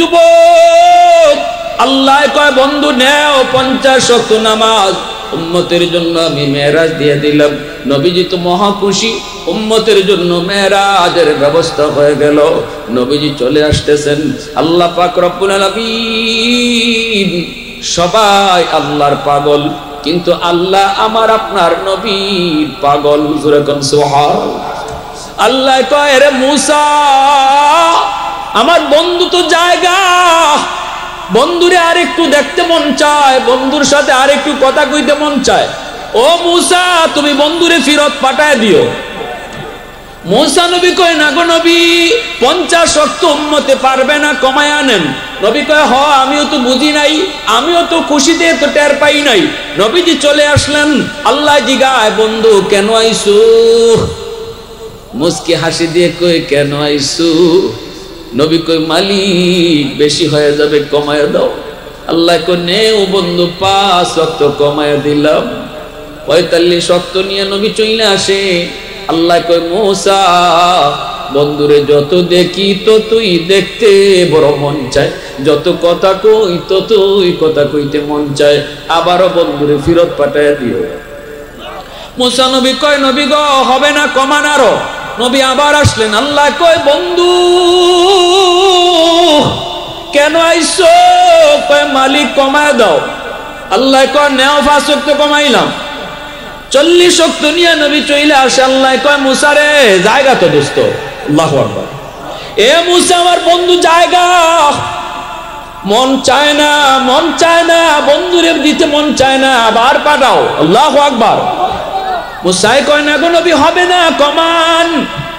যুবক আল্লাহ কয় বন্ধু নেও 50 ওয়াক্ত নামাজ উম্মতের জন্য আমি মেরাজ দিয়ে দিলাম। নবীজি তো মহা খুশি, উম্মতের জন্য মেরাজের ব্যবস্থা হয়ে গেল। নবীজি চলে আসতেছেন, আল্লাহ পাক রব্বুল আলামিন সবাই আল্লাহর পাগল, কিন্তু আল্লাহ আমার আপনার নবীর পাগল। জোরে কোন সুবহানাল্লাহ। আল্লাহ কয় রে মুসা আমার বন্ধু তো জায়গা, বন্ধুরে আর একটু দেখতে মন চায়, বন্ধুর সাথে আর একটু কথা কইতে মন চায়। ও মুসা তুমি বন্ধুরে ফিরত পাঠায় দিও। মুসা নবী কয় না গো নবী 50 ওয়াক্ত উম্মতে পারবে না, কমায় আনেন। নবী কয় হ আমিও তো বুঝি নাই, আমিও তো খুশিতে তো টের পাই নাই। নবীজি চলে আসলেন, আল্লাহ জিগায় বন্ধু কেন আইসু? মুস্কি হাসি দিয়ে কই কেন আইসু? নবী কই মালিক বেশি হয়ে যাবে কমায় দাও। আল্লাহ কই নেও বন্ধু 5 ওয়াক্ত কমায় দিলাম। 45 ওয়াক্ত নিয়ে নবী চলে আসে। আল্লাহ কই মুসা বন্ধুরে যত দেখি তো তুই দেখতে বড় মন চায়, যত কথা কই তো তুই কথা কইতে মন চায়, আবারও বন্ধুরে ফিরত পাঠায় দিও। মুসা নবী কয় নবী গো হবে না, কমান আরো। নবী আবার আসলেন, আল্লাহ কয় বন্ধু কেন আইসো? কয় মালিক কমায় দাও। আল্লাহ কয় নেও 5 ওয়াক্ত কমাইলাম। 40 ওয়াক্ত নিয়ে নবী চলে আসে। আল্লাহ কয় মুসা রে জায়গা তো দোস্ত। আল্লাহু আকবার। এ মুসা আমার বন্ধু জায়গা, মন চায় না, মন চায় না, বন্ধুরে দিতে মন চায় না, আবার পাঠাও। আল্লাহু আকবার। মুসাই কয় না গো নবী হবে না, কমান।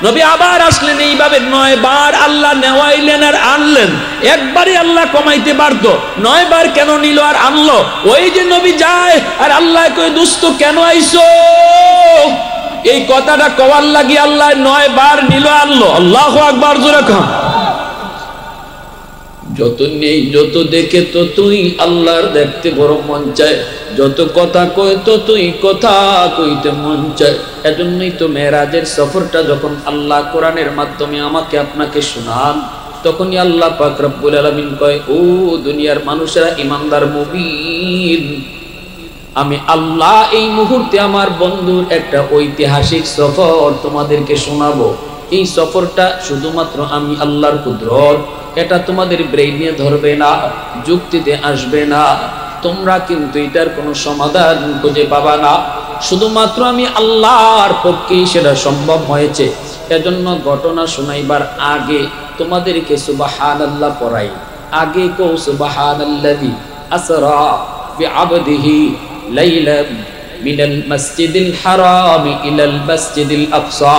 নবী আবার আসলেন, এইভাবে 9 বার আল্লাহ নেওয়াইলেন আর আনলেন। একবারই আল্লাহ কমাইতে পারতো, 9 বার কেন নিল আর আনলো? ওই যে নবী যায় আর আল্লাহ কয় দোস্ত কেন আইসো? এই কথাটা কওয়ার লাগি আল্লাহ 9 বার নিল আনলো। আল্লাহু আকবার জোরে কও। যত নেই যত দেখে তো তুই আল্লাহর দেখতে বড় মন চায়, যত কথা কয় তো তুই কথা কইতে মন চায়। এজন্যই তো মেরাজের সফরটা যখন আল্লাহ কোরআনের মাধ্যমে আমাকে আপনাকে শোনান, তখনই আল্লাহ পাক রব্বুল আলামিন কয় ও দুনিয়ার মানুষেরা, ইমানদার মুমিন, আমি আল্লাহ এই মুহূর্তে আমার বন্ধুর একটা ঐতিহাসিক সফর তোমাদেরকে শোনাবো। এই সফরটা শুধুমাত্র আমি আল্লাহর কুদরত, এটা তোমাদের ব্রেইনে ধরবে না, যুক্তিতে আসবে না, তোমরা কিন্তু এটার কোনো সমাধান খুঁজে পাবা না। শুধুমাত্র আমি আল্লাহর পক্ষেই সেটা সম্ভব হয়েছে। এজন্য ঘটনা শোনাইবার আগে তোমাদেরকে সুবহানাল্লাহ পড়াই। আগে কো সুবহানাল্লাযী আসরা বিআবদিহি লাইলাম মিনাল মাসজিদিল হারাম ইলাল মাসজিদিল আকসা।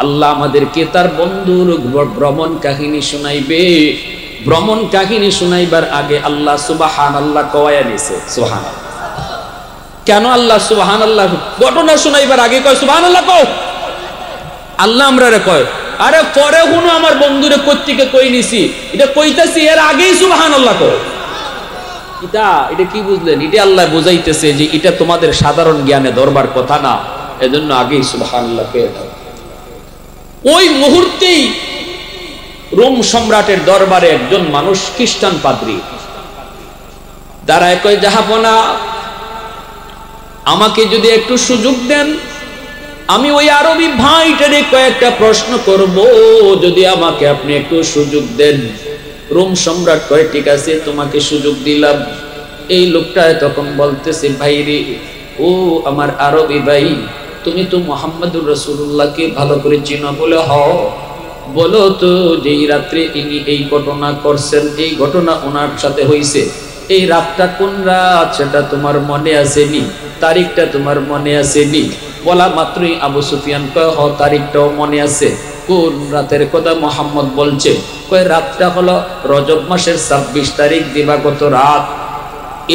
আল্লাহ আমাদেরকে তার বন্ধুর ভ্রমণ কাহিনী শোনাইবে। ভ্রমণ কাহিনী শোনাইবার আগে আল্লাহ সুবহানাল্লাহ কওয়া নিছে। সুবহানাল্লাহ। কেন আল্লাহ সুবহানাল্লাহ ঘটনা শোনাইবার আগে কয় সুবহানাল্লাহ কও? আল্লাহ আমরারে কয় আরে পরে হুনো আমার বন্ধুরে কর্তৃকে কই নিছি, এটা কইতাছি এর আগেই সুবহানাল্লাহ কও। এটা কি বুঝলেন? এটা আল্লাহ বুঝাইতেছে যে এটা তোমাদের সাধারণ জ্ঞানে ধরবার কথা না, এজন্য আগেই সুবহানাল্লাহ কয়ে দাও। ওই মুহূর্তেই রোম সম্রাটের দরবারে একজন মানুষ, খ্রিস্টান পাদ্রী, দাঁড়ায় কয় জাহাপনা আমাকে যদি একটু সুযোগ দেন, আমি ওই আরবি ভাইটারে কয়েকটা প্রশ্ন করব, যদি আমাকে আপনি একটু সুযোগ দেন। রোম সম্রাট কয় ঠিক আছে তোমাকে সুযোগ দিলাম। এই লোকটা তখন বলতেছে ভাই রে, ও আমার আরবি ভাই, তুমি তো মুহাম্মদুর রাসূলুল্লাহকে ভালো করে চিনো বলে হও, বলো তো যেই রাত্রে ইনি এই ঘটনা করছেন, এই ঘটনা ওনার সাথে হইছে, এই রাতটা কোন রাত সেটা তোমার মনে আসেনি? তারিখটা তোমার মনে আসেনি? বলা মাত্রই আবু সুফিয়ান কয় হ তারিখটাও মনে আছে। কোন রাতের কথা মুহাম্মদ বলছে? কয় রাতটা হলো রজব মাসের 26 তারিখ দিবাগত রাত।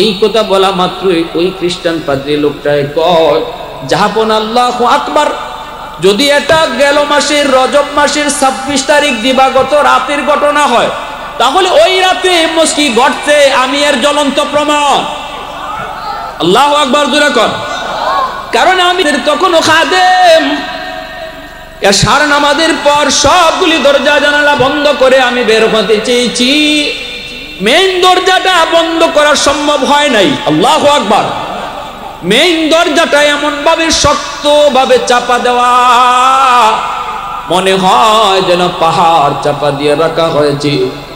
এই কথা বলা মাত্রই ওই খ্রিস্টান পাদ্রী লোকটায় কয় জাহাপন আল্লাহু আকবার, যদি এটা গেল মাসের রজব মাসের 26 তারিখ দিবাগত রাতের ঘটনা হয়, তাহলে ওই রাতে কি ঘটছে আমি এর জ্বলন্ত প্রমাণ। আল্লাহু আকবার জোরে কর। কারণ আমি তখনও খাদেম, এশার নামাজের পর সবগুলি দরজা জানালা বন্ধ করে আমি বের হতে চেয়েছি। মেইন দরজাটা বন্ধ করা সম্ভব হয় নাই। আল্লাহু আকবার। মেইন দরজাটা এমন ভাবে শক্ত ভাবে চাপা দেওয়া, মনে হয় যেন পাহাড় চাপা দিয়ে রাখা হয়েছে।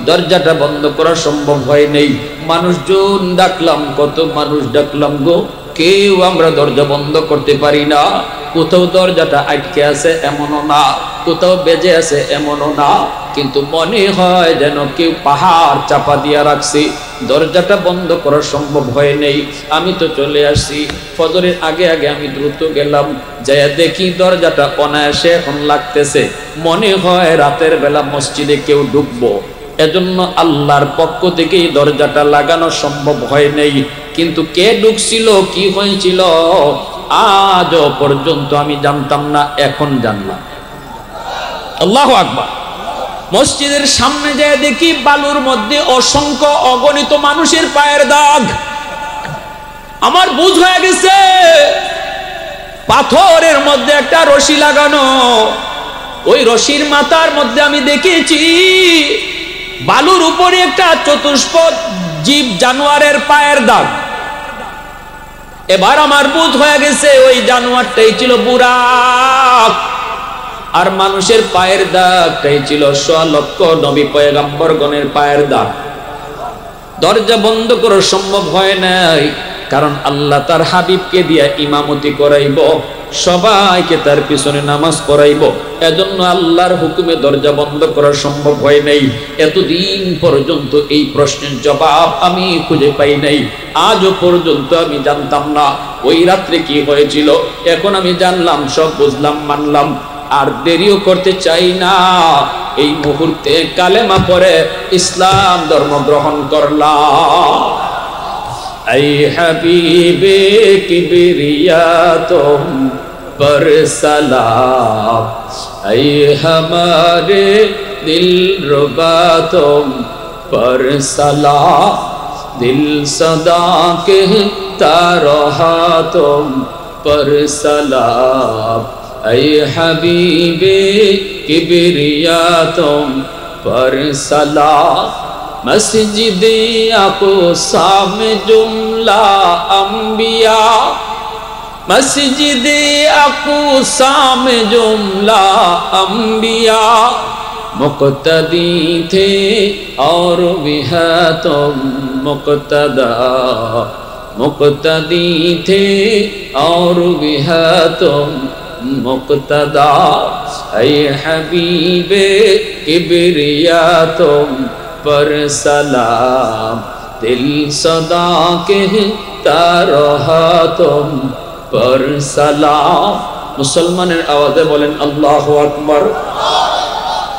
দরজাটা বন্ধ করা সম্ভব হয় নাই। মানুষজন ডাকলাম, কত মানুষ ডাকলাম গো, কেউ আমরা দরজা বন্ধ করতে পারি না। কোথাও দরজাটা আটকে আছে এমনও না, কোথাও বেজে আছে এমনও না, কিন্তু মনে হয় যেন কেউ পাহাড় চাপা দিয়ে রাখছে। দরজাটা বন্ধ করা সম্ভব হয় নাই। আমি তো চলে আসছি, ফজরের আগে আগে আমি দ্রুত গেলাম, যাই দেখি দরজাটা অনায়াসে এখন লাগতেছে। মনে হয় রাতের বেলা মসজিদে কেউ ঢুকবো, এজন্য আল্লাহর পক্ষ থেকেই দরজাটা লাগানো সম্ভব হয় নাই। কিন্তু কে ঢুকছিল, কি হয়েছিল, আজও পর্যন্ত আমি জানতাম না, এখন জানলাম। আল্লাহু আকবার। মসজিদের সামনে যায় দেখি বালুর মধ্যে অসংখ্য অগণিত মানুষের পায়ের দাগ। আমার বুঝ হয়ে গেছে পাথরের মধ্যে একটা রশি লাগানো, ওই রশির মাথার মধ্যে আমি দেখেছি বালুর উপরে একটা চতুষ্পদ জীব জানোয়ারের পায়ের দাগ। এবার আমার বুঝ হয়ে গেছে ওই জানোয়ারটাই ছিল বুরাক, আর মানুষের পায়ের দাগটাই ছিল 100 লক্ষ নবী পয়গম্বরগণের পায়ের দাগ। দরজা বন্ধ করা সম্ভব হয় নাই, কারণ আল্লাহ তার হাবিবকে দিয়া ইমামতি করাইব, সবাইকে তার পিছনে নামাজ পড়াইব, এজন্য আল্লাহর হুকুমে দরজা বন্ধ করা সম্ভব হয় নাই। এতদিন পর্যন্ত এই প্রশ্নের জবাব আমি খুঁজে পাই নাই। আজও পর্যন্ত আমি জানতাম না ওই রাত্রে কি হয়েছিল। এখন আমি জানলাম, সব বুঝলাম, মানলাম, আর দেরিও করতে চাই না। এই মুহূর্তে কালেমা পড়ে ইসলাম ধর্ম গ্রহণ করলাম। ऐ हबीबे किबरिया तुम पर सलाम, ऐ हमारे दिल रुबा तुम पर सलाम, दिल सदा कहता रहा तुम पर सलाम, ऐ हबीबे किबरिया तुम पर सलाम। मस्जिदे अक़सा में जुमला अंबिया, मस्जिदे अक़सा में जुमला अंबिया, मुक़्तदी थे और भी है तुम मुक़्तदा, मुक़्तदी थे और भी है तुम मुक़्तदा, ऐ हबीबे किबरिया तुम पर सलाम, दिल सदा कहता रहा तुम पर सलाम। मुसलमाনের আওয়াজে বলেন আল্লাহু আকবার।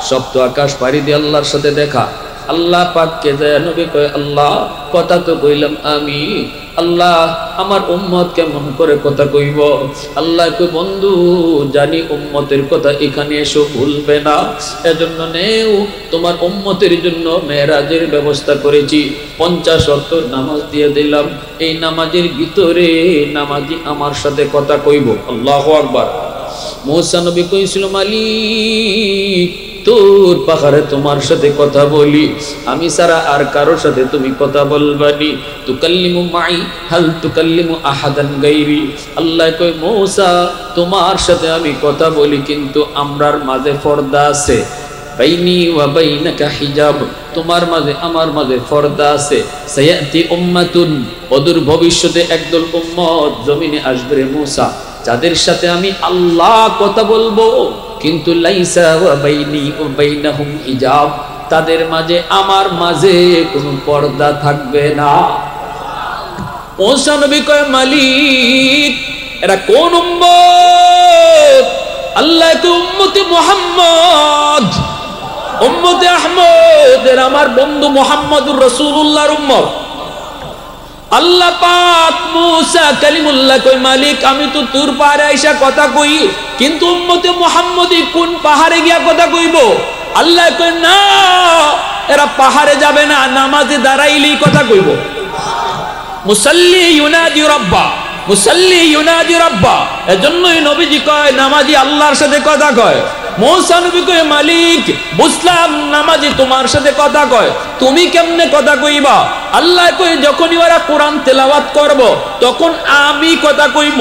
সপ্ত আকাশ পাড়ি দিয়ে আল্লাহর সাথে দেখা। আল্লাহ পাককে যায় নবী কয়, আল্লাহ কথা তো কইলাম আমি, আল্লাহ আমার উম্মত কেমন করে কথা কইব। আল্লাহ কই, বন্ধু জানি উম্মতের কথা এখানে এসো ভুলবে না, এজন্য নেও তোমার উম্মতের জন্য মেরাজের ব্যবস্থা করেছি। 50 ওয়াক্ত নামাজ দিয়ে দিলাম, এই নামাজের ভিতরে নামাজি আমার সাথে কথা কইব। আল্লাহু আকবার। মুসা নবী কইছিল, মালিক তোর পাহাড়ে তোমার সাথে কথা বলি, আমি সারা আর কারোর সাথে তুমি কথা বলবানি। তুকাল্লিমু মাই হাল তুকাল্লিমু আহাদান গায়রি। আল্লাহ কয়, মূসা তোমার সাথে আমি কথা বলি, কিন্তু আমরার মাঝে পর্দা আছে, বাইনি ওয়া বাইনাকা হিজাব, তোমার মাঝে আমার মাঝে পর্দা আছে। সায়াতি উম্মাতুন, অদূর ভবিষ্যতে একদল উম্মত জমিনে আসবে রে মূসা, যাদের সাথে আমি আল্লাহ কথা বলবো, কিন্তু লাইসা ওয়া বাইনি ওয়া বাইনাহুম হিজাব, তাদের মাঝে আমার মাঝে কোনো পর্দা থাকবে না। মূসা নবী কয়, মালিক এরা কোন উম্মত? আল্লাহ তো উম্মতে মুহাম্মদ, উম্মতে আহমদ, এরা আমার বন্ধু মুহাম্মদুর রাসূলুল্লাহর উম্মত। আল্লাহ পাক মূসা কালিমুল্লাহ কয়, মালিক আমি তো তোর পাহাড়ে আইসা কথা কই, কিন্তু উম্মতে মুহাম্মদি কোন পাহাড়ে গিয়া কথা কইব? আল্লাহ কয়, না এরা পাহাড়ে যাবে না, নামাজে দাঁড়াইলেই কথা কইব। মুসাল্লি ইউনাদি রাব্বা, মুসাল্লি ইউনাদি রাব্বা, এজন্যই নবীজি কয় নামাজি আল্লাহর সাথে কথা কয়। মূসা নবী কয় মালিক বুঝলাম নামাজি তোমার সাথে কথা কয়, তুমি কেমনে কথা কইবা? আল্লাহ কয় যখনই ওরা কোরআন তেলাওয়াত করব তখন আমি কথা কইব।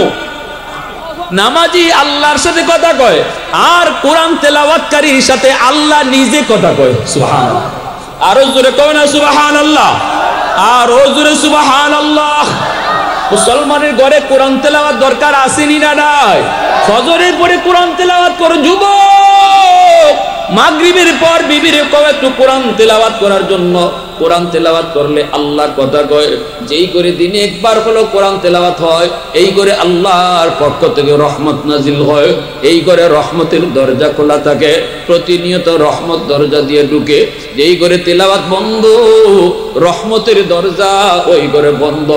নামাজি আল্লাহর সাথে কথা কয় আর কোরআন তেলাওয়াতকারীর সাথে আল্লাহ নিজে কথা কয়। সুবহানাল্লাহ, আরো জোরে কও না সুবহানাল্লাহ, আরো জোরে সুবহানাল্লাহ। মুসলমানের ঘরে কোরআন তেলাওয়াত দরকার আসেনি না নাই? ফজরের পরে কোরআন তেলাওয়াত করো যুবক, মাগরিবের পর বিবিরে কও একটু কোরআন তেলাওয়াত করার জন্য। কোরআন তেলাওয়াত করলে আল্লাহ কথা কয়, যেই করে দিনে একবার হলো কোরআন তেলাওয়াত হয় এই করে আল্লাহর পক্ষ থেকে রহমত নাজিল হয়, এই করে রহমতের দরজা খোলা থাকে, প্রতিনিয়ত রহমত দরজা দিয়ে ঢুকে। যেই করে তেলাওয়াত বন্ধ রহমতের দরজা ওই করে বন্ধ।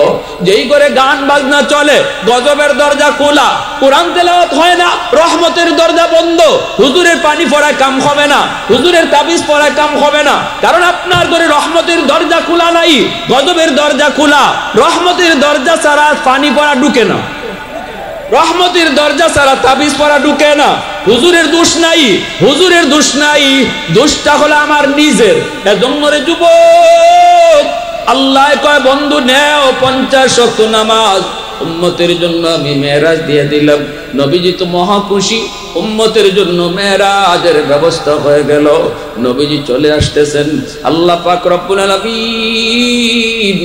যেই করে গান বাজনা চলে গজবের দরজা খোলা, কোরআন তেলাওয়াত হয় না রহমতের দরজা বন্ধ। হুজুরের পানি পড়ায় কাম হবে না, হুজুরের তাবিজ পড়ায় কাম হবে না, কারণ আপনার ঘরে রহমতের দরজা খোলা নাই, গজবের দরজা খোলা। রহমতের দরজা ছাড়া পানি পড়া ঢুকে না, রহমতের দরজা ছাড়া তাবিজ পড়া ঢুকে না। হুজুরের দোষ নাই, হুজুরের দোষ নাই, দোষটা হলো আমার নিজের। এজন্য রে যুবক আল্লাহ কয় বন্ধু নেও 50 ওয়াক্ত নামাজ উম্মতের জন্য আমি মেরাজ দিয়ে দিলাম। নবীজি তো মহা খুশি, উম্মতের জন্য মেরাজের ব্যবস্থা হয়ে গেল। নবীজি চলে আসতেছেন, আল্লাহ পাক রব্বুল আলামিন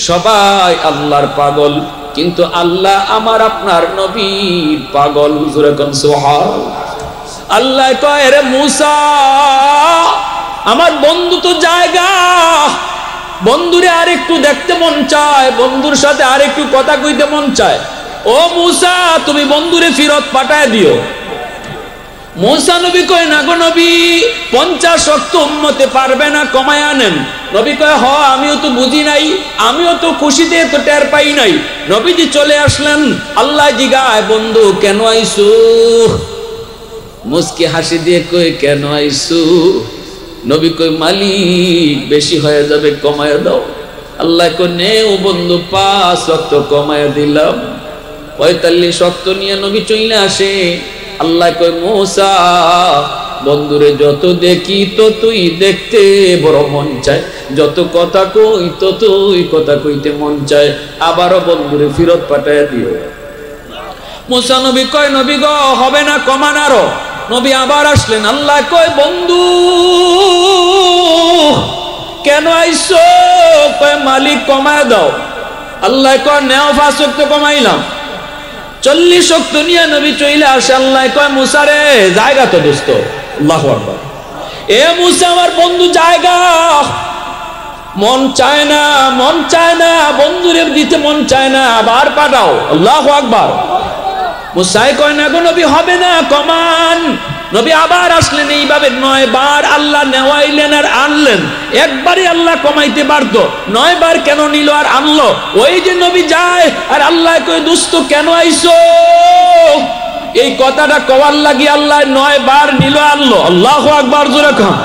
সবাই আল্লাহর পাগল, কিন্তু আল্লাহ আমার আপনার নবীর পাগল। হুজুর কোন সুবহানাল্লাহ। আল্লাহ কয় রে মূসা আমার বন্ধু তো জায়গা, বন্ধুরে আর একটু দেখতে মন চায়, বন্ধুর সাথে আর একটু কথা কইতে মন চায়। ও মূসা তুমি বন্ধুরে ফিরত পাঠায় দিও। মূসা নবী কয় না গো নবী 50 ওয়াক্ত উম্মতে পারবে না, কমায় আনেন। নবী কয় হ আমিও তো বুঝি নাই, আমিও তো খুশিতে তো টের পাই নাই। নবীজি চলে আসলেন, আল্লাহ জিগায় বন্ধু কেন আইসু? মুস্কি হাসি দিয়ে কই কেন আইসু? নবী কই মালিক বেশি হয়ে যাবে কমায় দাও। আল্লাহ কই নেও বন্ধু 5 ওয়াক্ত কমায় দিলাম। 45 ওয়াক্ত নিয়ে নবী চলে আসে। আল্লাহ কই মূসা বন্ধুরে যত দেখি তো তুই দেখতে বড় মন চায়, যত কথা কই তো তুই কথা কইতে মন চায়, আবারও বন্ধুরে ফিরত পাঠায় দিও। মূসা নবী কয় নবী গো হবে না, কমান আরো। নবী আবার আসলেন, আল্লাহ কয় বন্ধু কেন আইসো? কয় মালিক কমায় দাও। আল্লাহ কয় নেও 5 ওয়াক্ত কমাইলাম। 40 ওয়াক্ত নিয়ে নবী চলে আসে। আল্লাহ কয় মূসা রে জায়গা তো দোস্ত। আল্লাহু আকবার। এ মূসা আমার বন্ধু জায়গা, মন চায় না, মন চায় না, বন্ধুরে দিতে মন চায় না, আবার পাঠাও। আল্লাহু আকবার। মূসা কয় না গো নবী হবে না, কমান। নবী আবার আসলেন, এইভাবে 9 বার আল্লাহ নেওয়াইলেন আর আনলেন। একবারই আল্লাহ কমাইতে পারতো, 9 বার কেন নিল আর আনলো? ওই যে নবী যায় আর আল্লাহ কয় দোস্ত কেন আইসো? এই কথাটা কওয়ার লাগি আল্লাহ 9 বার নিল আনলো। আল্লাহু আকবার জোরে কন।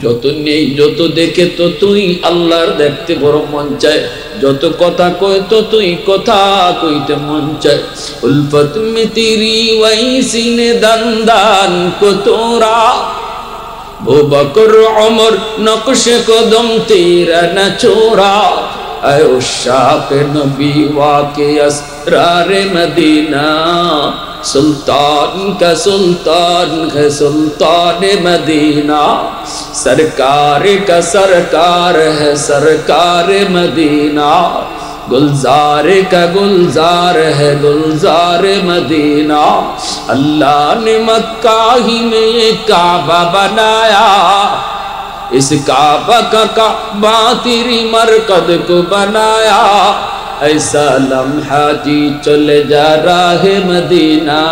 যত নেই যত দেখে তো তুই আল্লাহর দেখতে বড় মন চায়, যত কথা কয় তো তুই কথা কইতে মন চায়। উলফত মে তেরি ওয়াইসিনে দান কো তোরা, ও বকর ওমর নকশে কদম তেরা না ছোড়া। আয় উশাক নবী ওয়াকে আসরারে মদিনা, सुल्तान का सुल्तान है सुल्तान मदीना, सरकार का सरकार है सरकार मदीना, गुलजार का गुलजार है गुलजार मदीना। अल्लाह ने मक्का ही में ये काबा बनाया, इस काबा का काबा तेरी मरकद को बनाया। ऐसा लम्हा जी चले जा राहे मदीना,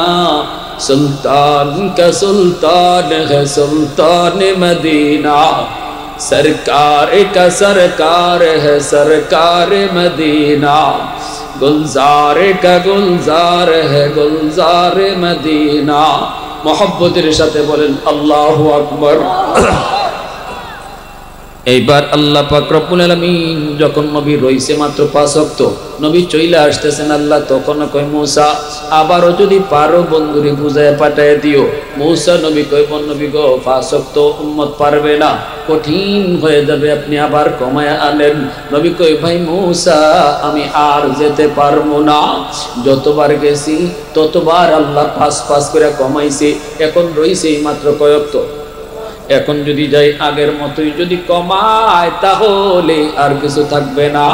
सुल्तान का सुल्तान है सुल्तान मदीना, सरकार का सरकार है सरकार मदीना, गुलजार का गुलजार है गुलजार मदीना। मोहब्बतेर साथे बोलेन अल्लाहु अकबर। এইবার আল্লাহ পাক রব্বুল আলামিন যখন নবী রইছে মাত্র 5 ওয়াক্ত, নবী চইলা আসতেছেন, আল্লাহ তখন কয় মূসা আবারও যদি পারো বন্ধুরে বুঝায় পাঠায় দিও। মূসা নবী কয় নবী গো 5 ওয়াক্ত উম্মত পারবে না, কঠিন হয়ে যাবে, আপনি আবার কমায় আনেন। নবী কয় ভাই মূসা আমি আর যেতে পারবো না, যতবার গেছি ততবার আল্লাহ 5 করে কমাইছে, এখন রইছে মাত্র কয়েক। এখন যদি যাই আগের মতোই যদি কমায় তাহলে আর কিছু থাকবে না।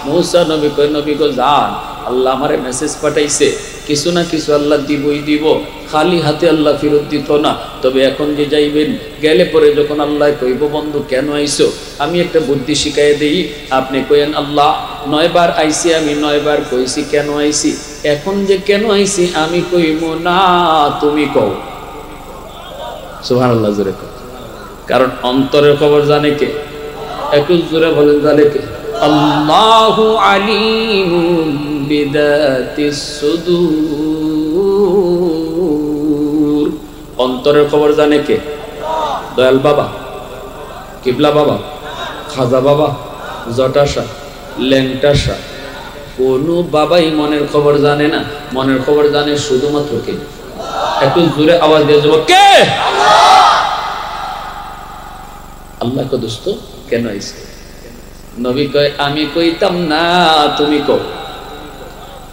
মূসা নবী কয় নবী গো যান, আল্লাহ আমারে মেসেজ পাঠাইছে, কিছু না কিছু আল্লাহ দিবই দিব, খালি হাতে আল্লাহ ফেরত দিত না। তবে এখন যে যাইবেন, গেলে পরে যখন আল্লাহ কইব বন্ধু কেন আইছো, আমি একটা বুদ্ধি শিখাই দেই, আপনি কইেন আল্লাহ 9 বার আইছি, আমি 9 বার কইছি কেন আইছি, এখন যে কেন আইছি আমি কইব না, তুমি কও। সুবহানাল্লাহ জোরে কও। কারণ অন্তরের খবর জানে কে? একটু জোরে বলেন জানে কে? আল্লাহু আলিমুম বিদাতিস সুদূর। অন্তরের খবর জানে কে? দয়াল বাবা, কিবলা বাবা, খাজা বাবা, জটাশা, ল্যাংটাশা, কোনো বাবাই মনের খবর জানে না। মনের খবর জানে শুধুমাত্র কে? একটু জোরে আওয়াজ দিয়ে যাবো কে? আল্লাহ কো দোস্ত কেন আইছে? নবী কয় আমি কইতাম না, তুমি কও।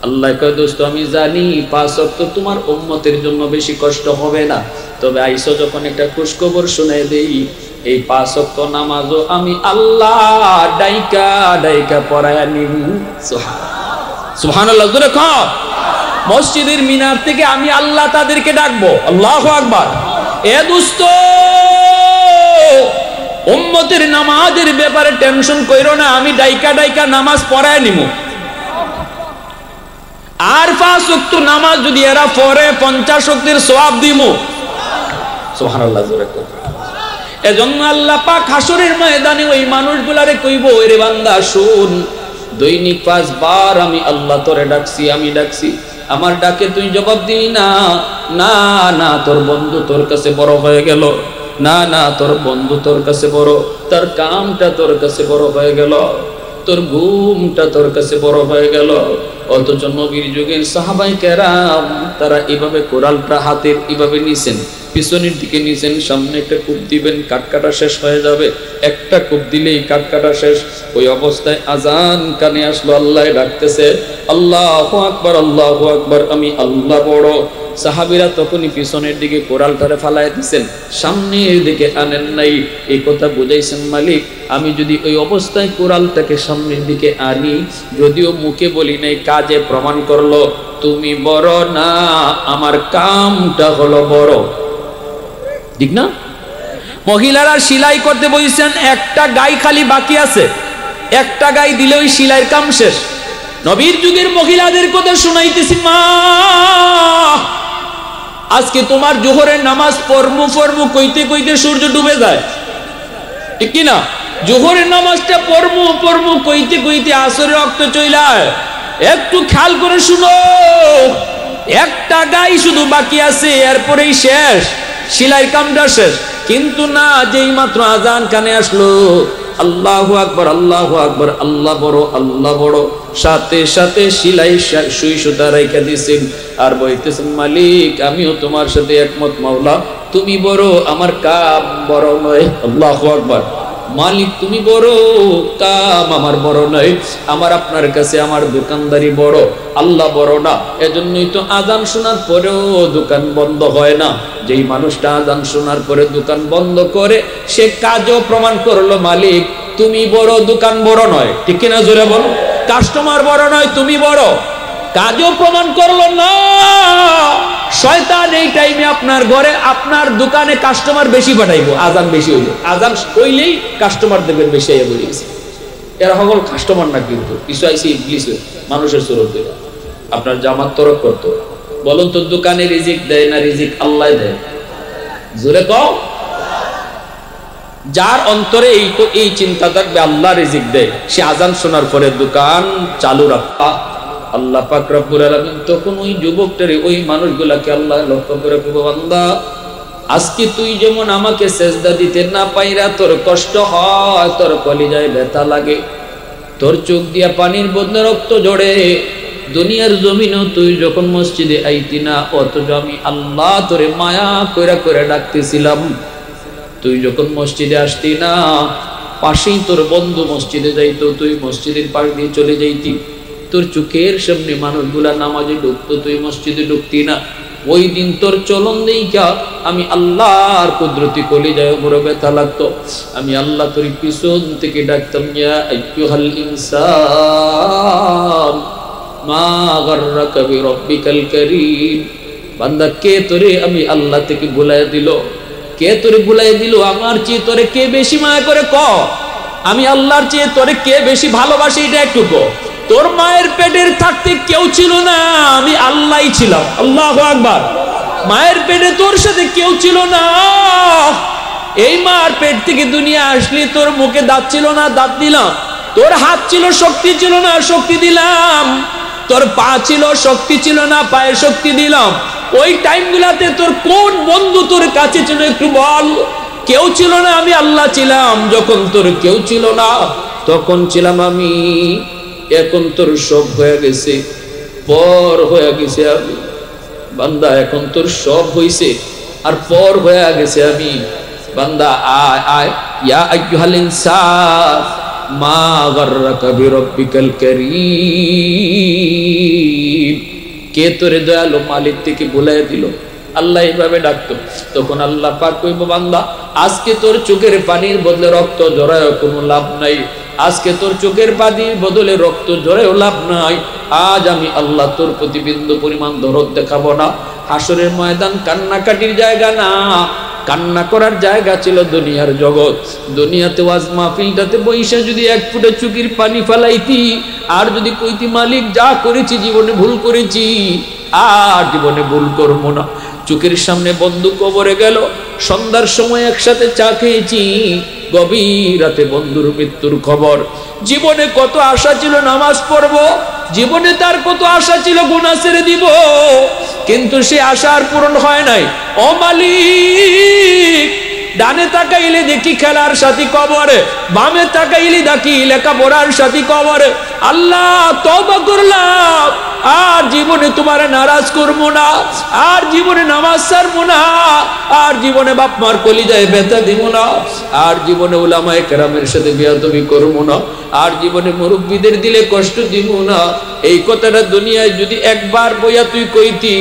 আল্লাহ কয় দোস্ত আমি জানি 5 ওয়াক্ত তোমার উম্মতের জন্য বেশি কষ্ট হবে না, তবে আইসো যখন একটা খুশখবর শুনাই দেই, এই 5 ওয়াক্ত নামাজও আমি আল্লাহ ডাইকা ডাইকা পড়ায়া নিব। সুবহানাল্লাহ জোরে কও। মসজিদের মিনার থেকে আমি আল্লাহ তাদেরকে ডাকবো, আল্লাহু আকবার। এ দোস্ত উম্মতের নামাজের ব্যাপারে টেনশন কইরো না, আমি ডাইকা ডাইকা নামাজ পড়ায় নিব। আর 5 ওয়াক্ত নামাজ যদি এরা পড়ে 50 ওয়াক্তের সওয়াব দিব। সুবহানাল্লাহ জোরে কও। এজন্য আল্লাহ পাক হাসরের ময়দানে ওই মানুষগুলারে কইব, ওরে বান্দা শুন, দৈনিক 5 বার আমি আল্লাহ তোরে ডাকছি, আমি ডাকছি, আমার ডাকে তুই জবাব দিই না, না না তোর বন্ধু তোর কাছে বড় হয়ে গেল, না না তোর বন্ধু তোর কাছে বড়, তার কামটা তোর কাছে বড় হয়ে গেল, তোর ঘুমটা তোর কাছে বড় হয়ে গেল। অথচ নবীর যুগের সাহাবায়ে কেরাম তারা এইভাবে কোরালটা হাতের এইভাবে নিছেন, পিছনের দিকে নিছেন, সামনে একটা কূপ দিবেন, কাটকাটা শেষ হয়ে যাবে, একটা কূপ দিলেই কাটকাটা শেষ। ওই অবস্থায় আজান কানে আসলো, আল্লাহ ডাকতেছে, আল্লাহু আকবার, আল্লাহু আকবার, আমি আল্লাহ বড়। সাহাবীরা তখনই পিছনের দিকে কোরালটারে ফালায় দিছেন, সামনের দিকে আনেন নাই। এই কথা বুঝাইছেন মালিক, আমি যদি ওই অবস্থায় কোরালটাকে সামনের দিকে আনি, যদিও মুখে বলি নাই, কাজে প্রমাণ করলো তুমি বড় না, আমার কামটা হলো বড়। ঠিক না? মহিলারা সেলাই করতে বসেছেন, একটা গাই খালি বাকি আছে, একটা গাই দিলে ওই সেলাইয়ের কাম শেষ। নবীর যুগের মহিলাদের কথা শুনাইতেছি, মা আজকে তোমার জোহরের নামাজ পড়মু পড়মু কইতে কইতে সূর্য ডুবে যায়, ঠিক কি না? জোহরের নামাজটা পড়মু পড়মু কইতে কইতে আসরের রক্ত চইলায়। একটু খেয়াল করে শুনো, একটা গাই শুধু বাকি আছে, এরপরেই শেষ, সেলাইয়ের কামটা শেষ। কিন্তু না, যেই মাত্র আজান কানে আসলো, আল্লাহু আকবার, আল্লাহু আকবার, আল্লাহ বড়, আল্লাহ বড়, সাথে সাথে সেলাই সুই সুতা রেখে দিয়েছেন আর বলতেছেন, মালিক আমিও তোমার সাথে একমত মাওলা, তুমি বড়, আমার কাম বড় নয়। আল্লাহু আকবার। মালিক তুমি বড়, কাম আমার বড় নয়, আমার আপনার কাছে আমার দোকানদারি বড়, আল্লাহ বড় না। এজন্যই তো আজান শোনার পরেও দোকান বন্ধ হয় না। যেই মানুষটা আজান শোনার পরে দোকান বন্ধ করে, সে কাজও প্রমাণ করলো মালিক তুমি বড়, দোকান বড় নয়। ঠিক কিনা জোরে বলো? কাস্টমার বড় নয়, তুমি বড়, কাজও প্রমাণ করলো না। শয়তান এই টাইমে আপনার ঘরে, আপনার দোকানে কাস্টমার বেশি পাঠাইবো, আজান বেশি হইল, আজান কইলেই কাস্টমার দেবেন বেশি আইয়া বলে গেছে। এরা সকল কাস্টমার না, কিন্তু কিছু আইসি ইবলিস মানুষের সুরত দেয়। আপনার জামাত তরফ করতো, বলুন তো দোকানে রিজিক দেয় না রিজিক আল্লাহ দেয়? জোরে কও। যার অন্তরে এই চিন্তা থাকবে আল্লাহ রিজিক দেয়, সে আজান শোনার পরে দোকান চালু রাখা। আল্লাহ পাক রব্বুল আলামিন তখন ওই যুবকটারে, ওই মানুষগুলাকে আল্লাহ লক্ষ্য করে বলবো, বান্দা আজকে তুই যেমন আমাকে সেজদা দিতে না পাইরা তোর কষ্ট হয়, তোর কলিজায় ব্যথা লাগে, তোর চোখ দিয়া পানির বদলে রক্ত ঝরে, দুনিয়ার জমিনও তুই যখন মসজিদে আইতি না, অথচ আমি আল্লাহ তোরে মায়া কইরা কইরা ডাকতেছিলাম। তুই যখন মসজিদে আসতি না, পাশেই তোর বন্ধু মসজিদে যাইতো, তুই মসজিদের পাশ দিয়ে চলে যাইতি, তোর চোখের সামনে মানুষগুলা নামাজে ঢুকতো, তুই মসজিদে ঢুকতি না। ওই দিন তোর চলন দেইখা আমি আল্লাহর কুদরতি কলিজায় বড় ব্যথা লাগতো। আমি আল্লাহ তোর পিছন থেকে ডাকতাম, ইয়া আইয়ুহাল ইনসান মা গাররাকা বিরব্বিকাল কারীম। বান্দা, কে তোরে আমি আল্লাহ থেকে ভুলাই দিল? কে তোরে ভুলাই দিল? আমার চেয়ে তোরে কে বেশি মায়া করে ক? আমি আল্লাহর চেয়ে তোরে কে বেশি ভালোবাসি এটা একটু ক। তোর মায়ের পেটের থাকতে কেউ ছিল না, আমি আল্লাহই ছিলাম। আল্লাহু আকবার। মায়ের পেটে তোর সাথে কেউ ছিল না। এই মার পেট থেকে দুনিয়া আসলি, তোর মুখে দাঁত ছিল না, দাঁত দিলাম। তোর হাত ছিল, শক্তি ছিল না, শক্তি দিলাম। তোর পা ছিল, শক্তি ছিল না, পায়ে শক্তি দিলাম। ওই টাইমগুলাতে তোর কোন বন্ধু তোর কাছে ছিল একটু বল? কেউ ছিল না, আমি আল্লাহ ছিলাম। যখন তোর কেউ ছিল না, তখন ছিলাম আমি। এখন তোর সব হয়ে গেছে, পর হয়ে গেছে আমি। বান্দা, এখন তোর সব হইছে আর পর হয়ে গেছে আমি। বান্দা, আয় আয়, ইয়া আইয়ুহাল ইনসান মা গাররাকা বিরব্বিকাল কারীম। কে তোরে দয়ালু মালিক থেকে ভুলাই দিল? আল্লাহ এইভাবে ডাকতো। তখন আল্লাহ পাক কইব, বান্দা, আজকে তোর চোখের পানির বদলে রক্ত ঝরায় কোনো লাভ নাই। আজকে তোর চোখের পানির বদলে রক্ত ঝরেও লাভ নাই। আজ আমি আল্লাহ তোর প্রতিবিন্দু পরিমাণ দরদ দেখাবো না। হাসরের ময়দান কান্নাকাটির জায়গা না, কান্না করার জায়গা ছিল দুনিয়ার জগৎ। দুনিয়াতে ওয়াজ মাহফিলটাতে বইসা যদি এক ফুটে চোখের পানি ফেলাইতি, আর যদি কইতি, মালিক যা করেছি জীবনে ভুল করেছি, আর জীবনে ভুল করবো না। চোখের সামনে বন্ধু কবরে গেল, সন্ধ্যার সময় একসাথে চা খেয়েছি, গভীর রাতে বন্ধুর মৃত্যুর খবর। জীবনে কত আশা ছিল নামাজ পড়ব, জীবনে তার কত আশা ছিল গুনাহ ছেড়ে দিব, কিন্তু সে আশা আর পূরণ হয় নাই। ও মালিক, ডানে তাকাইলে দেখি খেলার সাথী কবরে, বামে তাকাইলে দেখি লেখাপড়ার সাথী কবরে। আল্লাহ, তওবা করলাম, আর জীবনে তোমারে নারাজ করবো না, আর জীবনে নামাজ ছাড়বো না, আর জীবনে বাপ মার কলিজায় ব্যথা দিব না, আর জীবনে উলামায়ে কেরামের সাথে বেয়াদবি করবো না, আর জীবনে মুরব্বীদের দিলে কষ্ট দিব না। এই কথাটা দুনিয়ায় যদি একবার বইয়া তুই কইতি,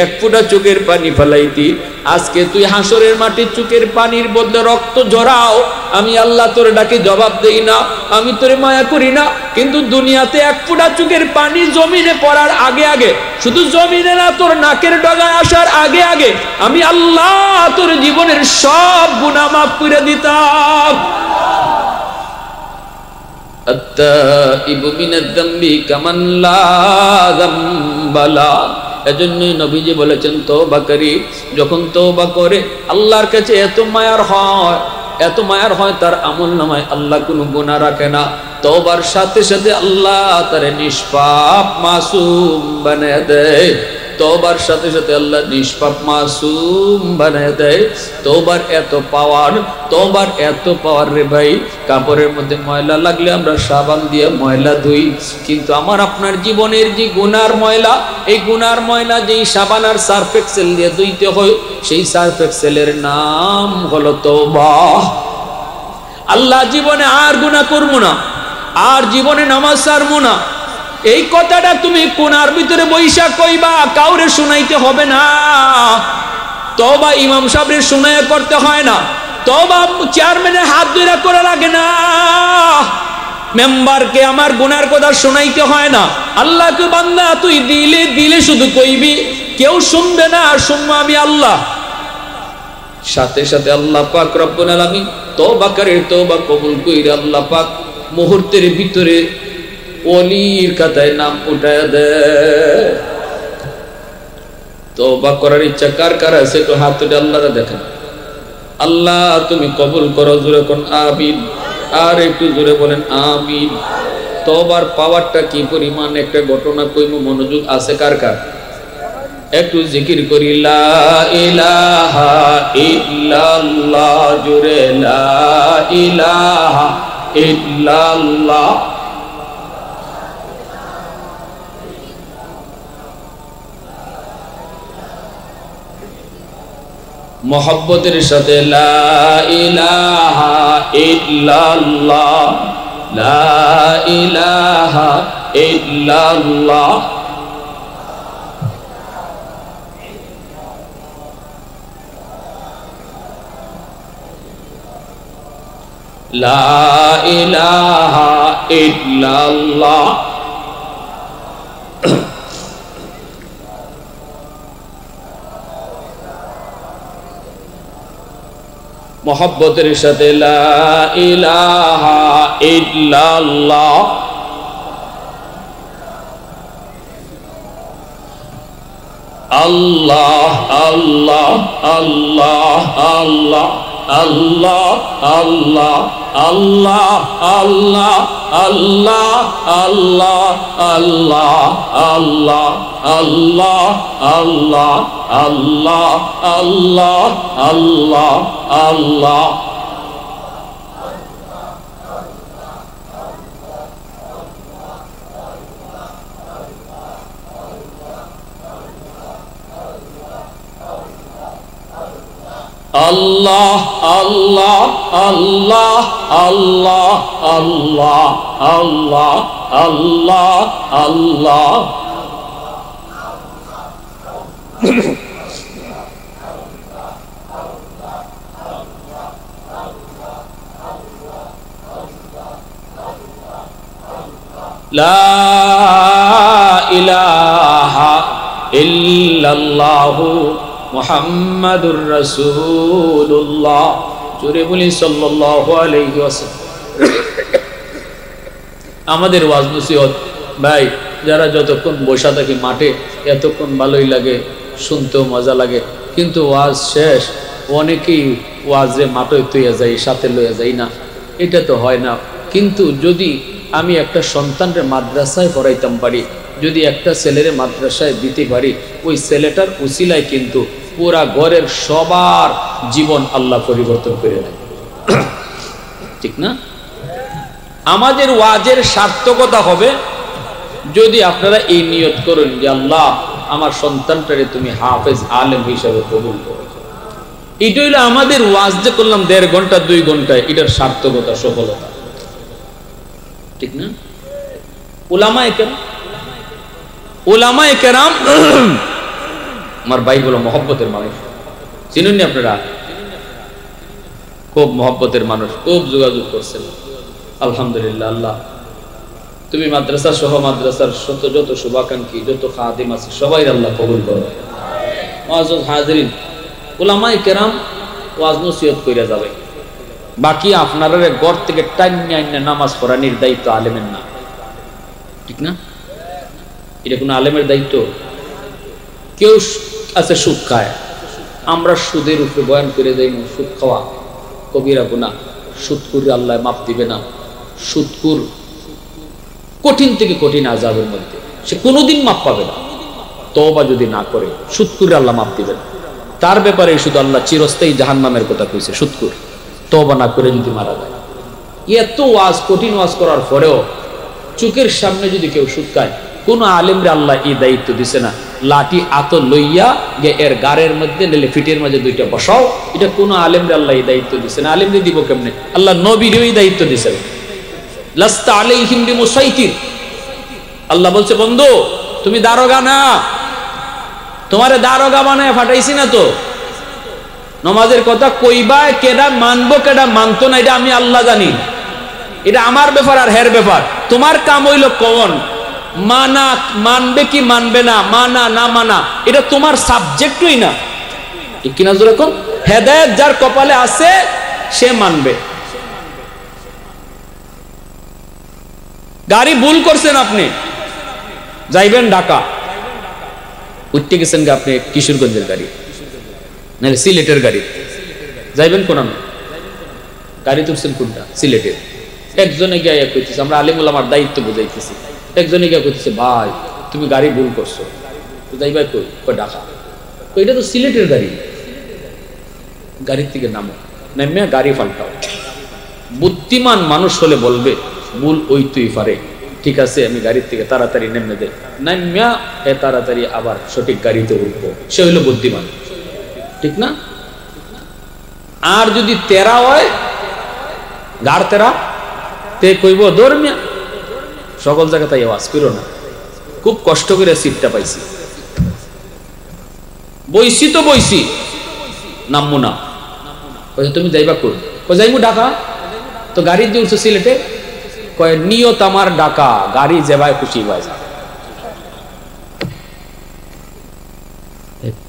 এক ফোঁটা চোখের পানি ফেলাইতি। আজকে তুই হাসরের মাঠে চোখের পানির বদলে রক্ত ঝরাও, আমি আল্লাহ তোর ডাকে জবাব দেই না, আমি তোরে মায়া করি না। কিন্তু দুনিয়াতে এক ফোঁটা চোখের পানি জমিনে পড়ার আগে আগে, শুধু জমিনে না, তোর নাকের ডগায় আসার আগে আগে আমি আল্লাহ তোর জীবনের সব গুনাহ মাফ করে দিতাম। আত্তাইবু মিনাদ যামবি কামান লা যামবা লা। এজন্যই নবীজি বলেছেন, তওবাকারী যখন তওবা করে আল্লাহর কাছে এত মায়ার হয়, এত মায়ার হয়, তার আমলনামায় আল্লাহ কোনো গুনাহ রাখে না। তওবার সাথে সাথে আল্লাহ তারে নিষ্পাপ মাসুম বানায় দেয়। তওবার সাথে সাথে আল্লাহ নিষ্পাপ মাসুম বানায় দেয়। তওবার এত পাওয়ার, তওবার এত পাওয়ার রে ভাই। কাপড়ের মধ্যে ময়লা লাগলে আমরা সাবান দিয়ে ময়লা ধুই, কিন্তু আমার আপনার জীবনের যে গুনার ময়লা, এই গুনার ময়লা যেই সাবান আর সার্ফ এক্সেল দিয়ে ধুইতে হয়, সেই সার্ফ এক্সেলের নাম হলো তওবা। আল্লাহ, জীবনে আর গুনাহ করব না, আর জীবনে নামাজ ছাড়বো না। এই কথাটা তুমি কোনার ভিতরে বৈশা কইবা, কাউরে শুনাইতে হবে না। তওবা ইমাম সাহেবের শুনাইয়া করতে হয় না, তওবা চেয়ারম্যানের হাত ধরে করা লাগে না, মেম্বারকে আমার গুনার কথা শুনাইতে হয় না। আল্লাহকে, বান্দা তুই দিলে দিলে শুধু কইবি, কেউ শুনবে না, আর শুনবো আমি আল্লাহ। সাথে সাথে আল্লাহ পাক রব্বুল আলামিন তওবাকারীর তওবা কবুল কইরা আল্লাহ পাক মুহূর্তের ভিতরে ওলির খাতায় নাম উঠায় দেয়। তওবা করার ইচ্ছা কার কার আছে একটু হাত তুলে আল্লাহরে দেখেন। আল্লাহ তুমি কবুল করো, জোরে কোন আমিন, আর একটু জোরে বলেন আমিন। তওবার পাওয়ারটা কি পরিমাণ, একটা ঘটনা কইমু, মনোযোগ আছে কার কার? একটু জিকির করি লা ইলাহা ইল্লাল্লাহ, জুরে লা ইলাহা ইল্লাল্লাহ। মোহব্বতের সাথে লা ইলাহা ইল্লাল্লাহ, লা ইলাহা ইল্লাল্লাহ। লা ইলাহা ইল্লাল্লাহ। মোহব্বতের সাথে লা ইলাহা ইল্লাল্লাহ। আল্লাহ আল্লাহ আল্লাহ আল্লাহ আল্লাহ আল্লাহ আল্লাহ আল্লাহ আল্লাহ আল্লাহ আল্লাহ আল্লাহ আল্লাহ আল্লাহ আল্লাহ আল্লাহ আল্লাহ আল্লাহ। আল্লাহ আল্লাহ আল্লাহ আল্লাহ আল্লাহ আল্লাহ আল্লাহ আল্লাহ। লা ইলাহা ইল্লাল্লাহু মুহাম্মাদুর রাসূলুল্লাহ। জোরে বলি সাল্লাল্লাহু আলাইহি ওয়াসাল্লাম। আমাদের ওয়াজ নসিহত ভাই যারা যতক্ষণ বসা থাকি মাঠে এতক্ষণ ভালোই লাগে, শুনতেও মজা লাগে, কিন্তু ওয়াজ শেষ অনেকেই ওয়াজে মাঠে তুইয়া যাই, সাথে লইয়া যাই না, এটা তো হয় না। কিন্তু যদি আমি একটা সন্তানরে মাদ্রাসায় পড়াইতাম পারি, যদি একটা ছেলেরে মাদ্রাসায় দিতে পারি, ওই ছেলেটার উসিলায় কিন্তু পুরা ঘরের সবার জীবন আল্লাহ পরিবর্তন করে দেয়, ঠিক না? আমাদের ওয়াজের সার্থকতা হবে যদি আপনারা এই নিয়ত করেন যে আল্লাহ আমার সন্তানটারে তুমি হাফেজ আলেম হিসাবে কবুল করো। এটা হইলো আমাদের ওয়াজ যে করলাম 1.5 ঘন্টা 2 ঘন্টায়, এটার সার্থকতা, সফলতা, ঠিক না? উলামায়ে কেরাম আমার ভাই বলো মহব্বতের মানুষ, চিনুননি আপনারা? খুব মহব্বতের মানুষ, খুব যোগাযোগ করছেন, আলহামদুলিল্লাহ। আল্লাহ তুমি মাদ্রাসা সহ মাদ্রাসার যত শুভাকাঙ্ক্ষী, যত খাদিম আছে সবাই আল্লাহ কবুল করো। মুআজ্জাজ হাজিরিন, উলামায়ে কেরাম ওয়াজ নসিহত কইরা যাবে, বাকি আপনারা ঘর থেকে টাইনে আইনা নামাজ পড়ানোর দায়িত্ব আলেমের না, ঠিক না? এটা কোনো আলেমের দায়িত্ব? কেউ আছে সুদ খায়, আমরা সুদের উপরে বয়ান করে যাই, সুদ খাওয়া কবিরা গুনাহ, সুদকুর আল্লাহ মাফ দিবে না, সুদকুর কঠিন থেকে কঠিন আযাবের মধ্যে, সে কোনোদিন মাফ পাবে না তওবা যদি না করে। সুদকুর আল্লাহ মাফ দিবে না, তার ব্যাপারে শুধু আল্লাহ চিরস্থায়ী জাহান্নামের কথা কইছে। সুদকুর তওবা না করে যদি মারা যায়, এত ওয়াজ, কঠিন ওয়াজ করার পরেও চোখের সামনে যদি কেউ সুদ খায়, কোন আলেমরে আল্লাহ এই দায়িত্ব দিছে না, লাঠি আত লইয়া গে এর গাড়ের মধ্যে নেলে ফিটের মাঝে 2টা বসাও, এটা কোন আলেমরে আল্লাহ এই দায়িত্ব দিছে না। আলেমরে দিব কেমনে? আল্লাহ নবীরও এই দায়িত্ব দিছেন, লাস্তা আলাইহিম বিমুসাইতির। আল্লাহ বলছে বন্ধু তুমি দারোগা না, তোমারে দারোগা বানায় ফাটাইছি না তো। নমাজের কথা কইবা, কেডা মানবো কেডা মানতো না এটা আমি আল্লাহ জানি, এটা আমার ব্যাপার আর হের ব্যাপার। তোমার কাম হইল কোন মানা, মানবে কি মানবে না, মানা না মানা এটা তোমার সাবজেক্টই না, ঠিক কিনা? যেরকম হেদায়েত যার কপালে আছে সে মানবে। গাড়ি ভুল করছেন আপনি, যাইবেন ঢাকা, উঠতে গেছেন আপনি কিশোরগঞ্জের গাড়ি নাহলে সিলেটের গাড়ি, যাইবেন কোন গাড়ি তুলছেন কোনটা? সিলেটের। একজনে গিয়ে কইতেছে, আমরা আলিমুল আমার দায়িত্ব বুঝাইতেছি, একজনে গিয়ে কইতেছে ভাই তুমি গাড়ি ভুল করছো, যাইবা কই? কই ঢাকা। কই এটা তো সিলেটের গাড়ি। গাড়ির থেকে নামো, নামিয়া গাড়ি পাল্টাও। বুদ্ধিমান মানুষ হলে বলবে ভুল ওই তুই পারে, ঠিক আছে আমি গাড়ির থেকে তাড়াতাড়ি নেমে দেয়, নামিয়া এ তাড়াতাড়ি আবার সঠিক গাড়িতে উঠবো, সে হইল বুদ্ধিমান, ঠিক না? আর যদি তেরা হয়, গাড় তেরা, তে কইব ধর্মিয়া সকল জায়গা তাই আওয়াজ করো না, খুব কষ্ট করে সিটটা পাইছি, বইছি তো বইছি, নামবো না। তুমি যাইবা কই? যাইমু ঢাকা। তো গাড়ি দিয়ে উঠছো সিলেটে? কয় নিয়ত আমার ঢাকা, গাড়ি যেভাবে খুশি হয়।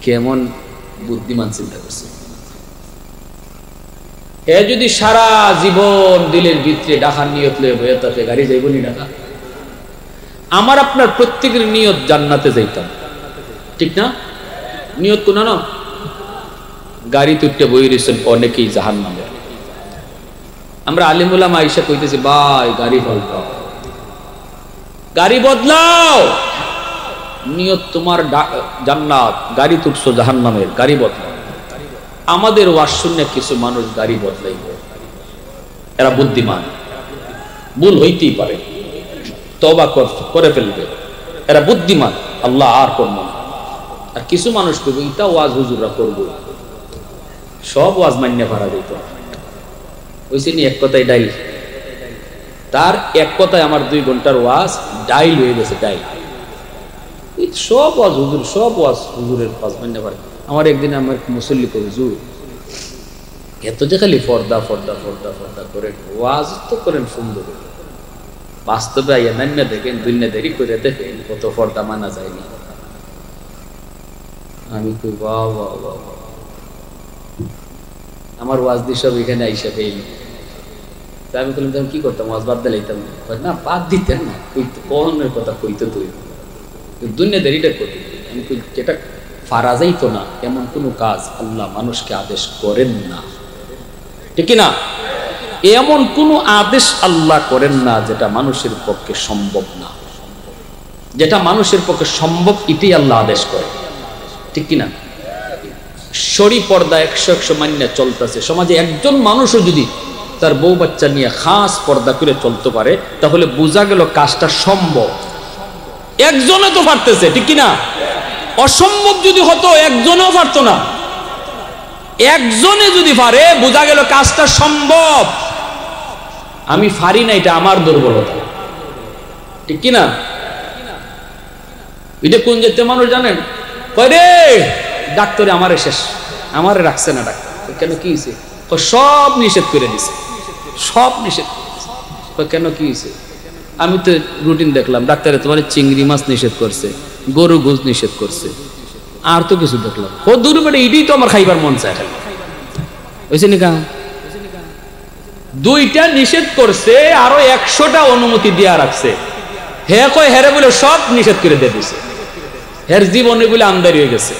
কেমন বুদ্ধিমান চিন্তা করছে। এ যদি সারা জীবন দিলের ভিতরে ঢাকার নিয়ত লয়ে বয়ে থাকে, গাড়ি যাইব নি ঢাকা? আমার আপনার প্রত্যেকের নিয়ত জান্নাতে যাইতাম, ঠিক না? নিয়ত কোন না? গাড়ি তুটে বই রয়েছেন অনেকেই জাহান্নামে। আমরা আলিম উলামা আয়েশা কইতেছি, ভাই গাড়ি পাল্টাও, গাড়ি বদলাও, নিয়ত তোমার জান্নাত, গাড়ি তুটছো জাহান্নামের, গাড়ি বদলাও। আমাদের ওয়াজ শুনে কিছু মানুষ গাড়ি বদলাইব, এরা বুদ্ধিমান, ভুল হইতেই পারে, তওবা করে ফেলবে, এরা বুদ্ধিমান, আল্লাহ আর করব না। আর কিছু মানুষ কইবে এটা ওয়াজ হুজুররা করবো, সব ওয়াজ মান্য করা যেত। ওইসে নি এক কথায় ডাইল, তার এক কথায় আমার 2 ঘন্টার ওয়াজ ডাইল হয়ে গেছে, ডাইল। সব ওয়াজ হুজুর, সব ওয়াজ হুজুরের ওয়াজ মান্য করে। আমার একদিন আমার মুসল্লি করে, হুজুর এত যে খালি ফর্দা ফর্দা ফর্দা ফর্দা করেন, ওয়াজ তো করেন সুন্দর, বাস্তবে আইয়া নান্না দেখেন, দুনিয়াদারি করে দেখেন কত ফর্দা মানা যায়নি। আমি কই বাহ বাহ বাহ, আমার ওয়াজ দিয়ে সব এখানে আইসা পেয়ে। আমি বললাম তখন কি করতাম, ওয়াজ বাদ দিলাইতাম না? বাদ দিতেন না, কখনের কথা কইতো তুই দুনিয়াদারিটা করি। আমি কই যেটা ফারা যাইতো না এমন কোনো কাজ আল্লাহ মানুষকে আদেশ করেন না, ঠিক না? এমন কোনো আদেশ আল্লাহ করেন না যেটা মানুষের পক্ষে সম্ভব না। যেটা মানুষের পক্ষে সম্ভব এটাই আল্লাহ আদেশ করে, ঠিক কিনা? শরী পর্দা 100 মান্য চলতেছে সমাজে। একজন মানুষও যদি তার বউ বাচ্চা নিয়ে খাস পর্দা করে চলতে পারে, তাহলে বোঝা গেল কাজটা সম্ভব। একজনে তো পারতেছে, ঠিক কিনা? অসম্ভব যদি হতো একজনেও পারতো না। একজনে যদি পারে, বোঝা গেল কাজটা সম্ভব। আমি পারি না, এটা আমার দুর্বলতা, ঠিক কিনা? এটা কোন জাতীয় মানুষ জানেন? কয় রে ডাক্তারে আমারে শেষ, আমারে রাখছে না ডাক্তার। কেন কি হয়েছে? সব নিষেধ করে দিছে, সব নিষেধ। কেন কি হয়েছে? আমি তো রুটিন দেখলাম, ডাক্তারে তোমার চিংড়ি মাছ নিষেধ করছে, গরু গোস নিষেধ করছে, আর তো কিছু দেখলাম। ও দূর বেড়ে এটাই তো আমার খাইবার মন চায় খালি, হয়েছে নি কা? 2টা নিষেধ করছে, আরো 100টা অনুমতি দিয়া রাখছে। হে কয় হেরে বলে সব নিষেধ করে দিয়ে দিছে, হের জীবনে বলে আমদারি হয়ে গেছে।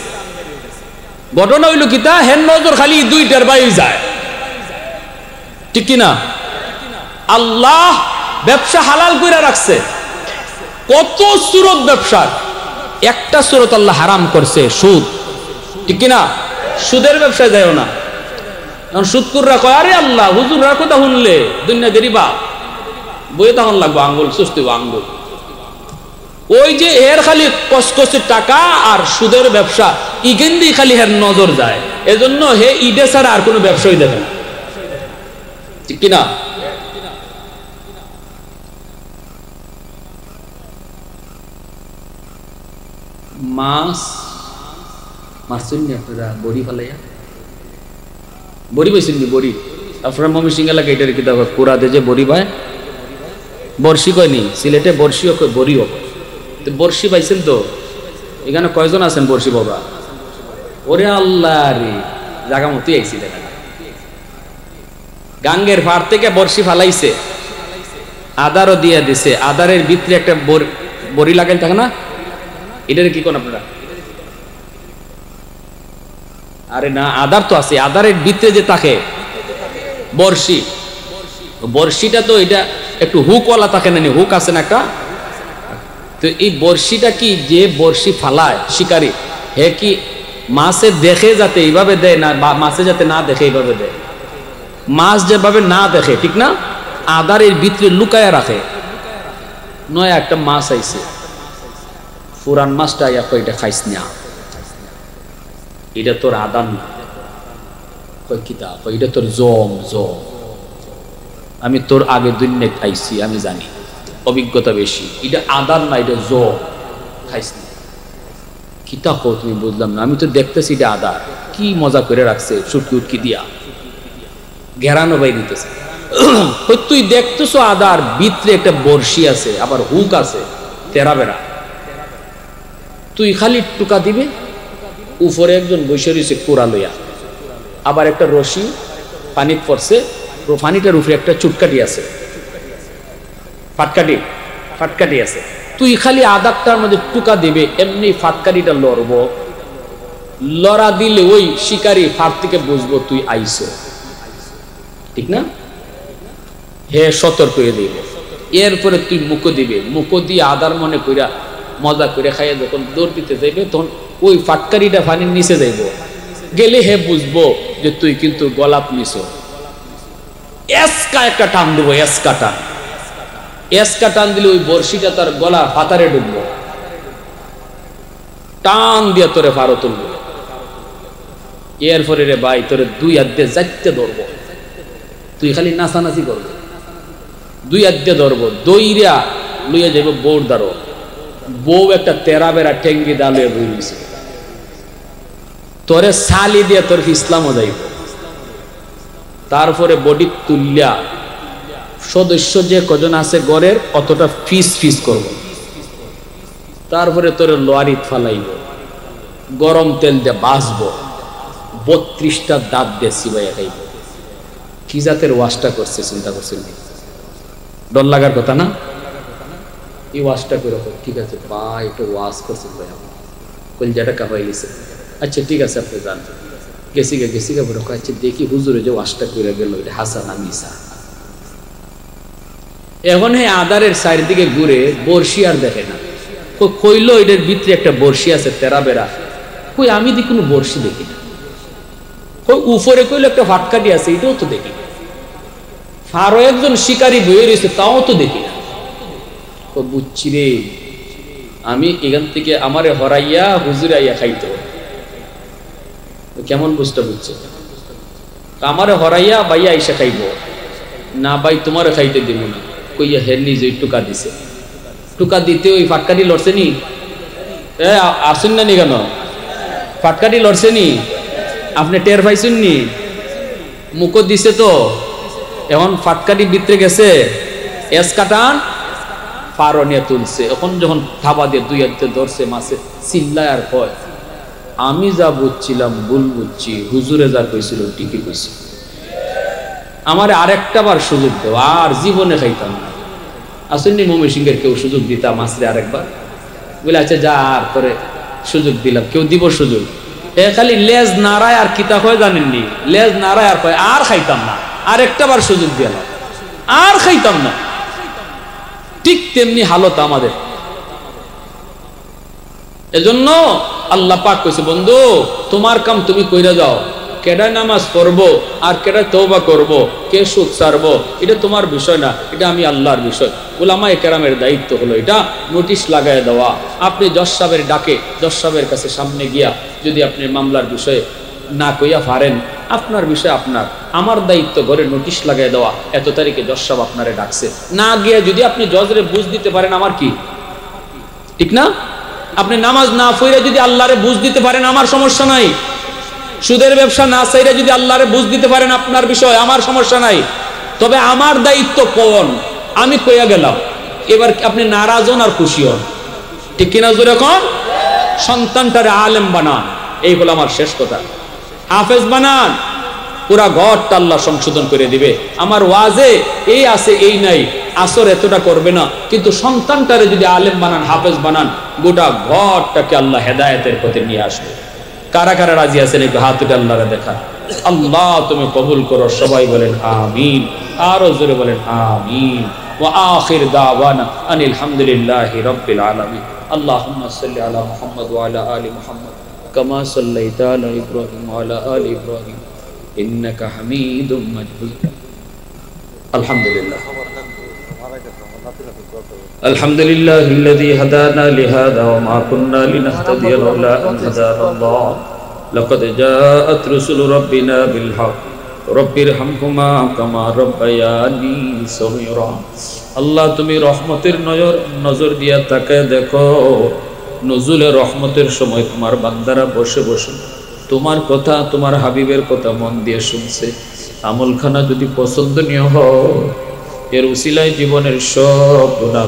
ঘটনা হইল কি তা, হের নজর খালি 2টার বাইরে যায়, ঠিক কিনা? আল্লাহ ব্যবসা হালাল করে রাখছে, কত সুরত ব্যবসার, একটা সুরত আল্লাহ হারাম করছে, সুদ, ঠিক কিনা? সুদের ব্যবসায় যায়ও না। এখন সুদকুররা কয় আরে আল্লাহ হুজুররা কথা শুনলে দুনিয়া দেরিবা বইয়ে তখন লাগবো আঙ্গুল সুস্থ আঙ্গুল। ওই যে এর খালি কসকসের টাকা আর সুদের ব্যবসা, ইগেন্দি খালি হের নজর যায়, এজন্য হে ইডে ছাড়া আর কোনো ব্যবসায়ী দেখে না, ঠিক কিনা? মাছ মারছেন নি আপনারা? বড়ি ফালাইয়া বড়ি পাইছেন নি? বড়ি আপনারা মমি সিং এলাকা এটার কি দেখো কোরাদে যে বড়ি পায়, বর্ষি কয়নি সিলেটে, বর্ষিও কয় বড়িও কয়। তো বর্ষি পাইছেন তো? এখানে কয়জন আছেন বর্ষি বাবা? ওরে আল্লাহ রে, জাগা মতোই আইছিলেন। গাঙ্গের পাড় থেকে বর্ষি ফালাইছে, আদারও দিয়ে দিছে, আদারের ভিতরে একটা বড়ি লাগাই থাকে না, এটার কি কোন আপনারা? আরে না, আদার তো আছে, আদারের ভিতরে যে থাকে বর্ষি, বর্ষিটা তো এটা একটু হুকওয়ালা থাকে না, হুক আছে না একটা, তো এই বড়শিটা কি, যে বড়শি ফালায় শিকারী, হে কি মাছে দেখে যাতে এইভাবে দেয় না, বা মাছে যাতে না দেখে এইভাবে দেয়? মাছ যেভাবে না দেখে, ঠিক না, আদারের ভিতরে লুকায়া রাখে। নয় একটা মাছ আইছে, পুরান মাছটা আইয়া কই এটা খাইস না, এটা তোর আদান না, কই কিতা, কই এটা তোর জম জম, আমি তোর আগে দুনিয়া খাইছি, আমি জানি, অভিজ্ঞতা বেশি, এটা আদান না, এটা জম, খাইস না। কিতা কো তুমি? বুঝলাম না, আমি তো দেখতেছি এটা আদার। কি মজা করে রাখছে সুটকি উটকি দিয়া, ঘেরানো বাই দিতেছে। তুই দেখতেছো আদার ভিতরে একটা বর্ষি আছে, আবার হুক আছে তেরা বেড়া, তুই খালি টুকা দিবে, উপরে একজন বসে রয়েছে কোরা লইয়া, আবার একটা রশি পানি পড়ছে, পানিটার উপরে একটা চুটকাটি আছে, ফাটকাটি ফাটকাটি আছে, তুই খালি আদারটার মধ্যে টুকা দিবে, এমনি ফাটকাটিটা লড়বো, লড়া দিলে ওই শিকারী ফাট থেকে বুঝবো তুই আইছো, ঠিক না? হে সতর্ক হয়ে দিব। এরপরে তুই মুখো দিবে, মুখো দিয়ে আদার মনে কইরা মজা করে খাইয়া যখন দৌড় দিতে যাইবে, তখন ওই ফাটকারিটা পানির নিচে যাইব, গেলে হে বুঝবো যে তুই কিন্তু গলাপ নিছো। এসকা একটা টান দেবো, এসকা টান, এসকা টান দিলে ওই বর্ষিটা তার গলা পাতারে ঢুকবো, টান দিয়ে তোরে ফারো তুলবো। এরপরে রে ভাই তোরে দুই হাত দিয়ে যাইতে ধরবো, তুই খালি নাচানাচি করবো, দুই হাত দিয়ে ধরবো, দইরা লইয়া যাইব বউর দ্বারো, বউ একটা তেরা বেড়া টেঙ্গি ডালে বই দিছে, তোরে সালি দিয়ে তোর ইসলামও যাইব। তারপরে বডি তুলিয়া সদস্য যে কজন আছে গড়ের অতটা ফিস ফিস করব, তারপরে তোরে লোয়ারিত ফালাইব, গরম তেল দিয়ে বাঁচবো, 32টা দাঁত দিয়ে চিবাইয়া খাইব। কি জাতের ওয়াশটা করছে চিন্তা করছেন? ডর লাগার কথা না? এই ওয়াশটা করে, ঠিক আছে ভাই একটু ওয়াশ করছেন ভাই, আমার কলজাটা কাঁপাই গেছে, আচ্ছা ঠিক আছে আপনি যান, গেছি গা বড়, আচ্ছা দেখি হুজুরে যে ওয়াশটা করে গেল এটা হাসান না মিসা। এখন হে আদারের সাইড দিকে ঘুরে বর্ষি আর দেখে না, কইল এটার ভিতরে একটা বর্ষি আছে তেরা বেড়া, কই আমি দি কোনো বর্ষি দেখি না, কই উপরে কইলো একটা ফাটকাটি আছে, এটাও তো দেখি না, আরো একজন শিকারী বয়ে রয়েছে, তাও তো দেখি না। বুঝছি রে, আমি এখান থেকে আমারে হরাইয়া হুজুরে আইয়া খাইতে, কেমন বুঝতে বুঝছে, আমারে হরাইয়া বাইয়া আইসা খাইব না, ভাই তোমারে খাইতে দিব না, কইয়া হের নিজে টুকা দিছে, টুকা দিতে ওই ফাটকাটি লড়ছে নি, আসুন না নি কেন, ফাটকাটি লড়ছে নি, আপনি টের পাইছেন নি, মুখো দিছে তো, এখন ফাটকাটি ভিতরে গেছে, এস কাটান পারো নিয়ে তুলছে, এখন যখন থাবা দিয়ে দুই হাতে ধরছে, মাছে চিল্লায় আর কয়, আমি যা বুঝছিলাম ভুল বুঝছি, হুজুরে যা কইছিল ঠিকই কইছিল, আমারে আরেকটা বার সুযোগ দেও, আর জীবনে খাইতাম না। আসেননি মমি সিংহের কেউ সুযোগ দিতাম মাসরে আরেকবার, বলে আচ্ছা যা, আর করে সুযোগ দিলাম, কেউ দিব সুযোগ, এ খালি লেজ নাড়ায় আর কিতা হয় জানেননি, লেজ নাড়ায় আর কয় আর খাইতাম না, আরেকটা বার সুযোগ দিলাম, আর খাইতাম না। ঠিক তেমনি হালত আমাদের। এজন্য আল্লাহ পাক কইছে, বন্ধু তোমার কাম তুমি কইরা যাও, কেডা নামাজ পড়বো আর কেডা তওবা করব, কে সুদ ছাড়বো, এটা তোমার বিষয় না, এটা আমি আল্লাহর বিষয়। উলামায়ে কেরামের দায়িত্ব হলো এটা নোটিশ লাগায় দেওয়া। আপনি জজ সাহেবের ডাকে জজ সাহেবের কাছে সামনে গিয়া যদি আপনি মামলার বিষয়ে না কইয়া পারেন, আপনার বিষয় আপনার, আমার দায়িত্ব ঘরে নোটিশ লাগায় দেওয়া, এত তারিখে জজ সাহেব আপনারে ডাকছে, না গিয়া যদি আপনি জজরে বুঝ দিতে পারেন, আমার কি ঠিক না? আপনি নামাজ না পড়ে যদি আল্লাহরে বুঝ দিতে পারেন, আমার সমস্যা নাই। সুদের ব্যবসা না চাইলে যদি আল্লাহরে বুঝ দিতে পারেন, আপনার বিষয়, আমার সমস্যা নাই। তবে আমার দায়িত্ব কোন, আমি কইয়া গেলাম, এবার আপনি নারাজ হন আর খুশি হন, ঠিক কিনা জোরে কোন? সন্তানটারে আলেম বানান, এই হলো আমার শেষ কথা। হাফেজ বানান, পুরা ঘরটা আল্লাহ সংশোধন করে দিবে। আমার ওয়াজে এই আছে এই নাই, আসর এতটা করবে না, কিন্তু সন্তানটারে যদি আলেম বানান, হাফেজ বানান, গোটা ঘরটাকে আল্লাহ হেদায়েতের পথে নিয়ে আসবে। কারা কারা রাজি আছেন একটু হাত উঠে আল্লাহরে দেখা। আল্লাহ তুমি কবুল করো, সবাই বলেন আমিন, আরো জোরে বলেন আমিন। ওয়া আখির দাওয়ানা আনিল হামদুলিল্লাহি রাব্বিল আলামিন। আল্লাহুম্মা সাল্লি আলা মুহাম্মদ ওয়া আলা আলি মুহাম্মদ কামা সাল্লাইতা আলা ইব্রাহিম ওয়া আলা আলি ইব্রাহিম ইন্নাকা হামিদুম মাজিদ। আলহামদুলিল্লাহ। আলহামদুলিল্লাহিল্লাযী হাদানা লিহাযা ওয়া মা কুন্না লিনাহতাদিয়া লাওলা আন হাদানা আল্লাহ লাকাদ জাআত রুসুলু রাব্বিনা বিল হক রব্বিরহামহুমা কামা রাব্বায়ানি সগীরা। আল্লাহ তুমি রহমতের নজর দিয়া তাকায় দেখো, নজুলে রহমতের সময় তোমার বান্দারা বসে বসে তোমার কথা, তোমার হাবিবের কথা মন দিয়ে শুনছে। আমলখানা যদি পছন্দনীয় হয়, এর উসিলায় জীবনের সব গুনাহ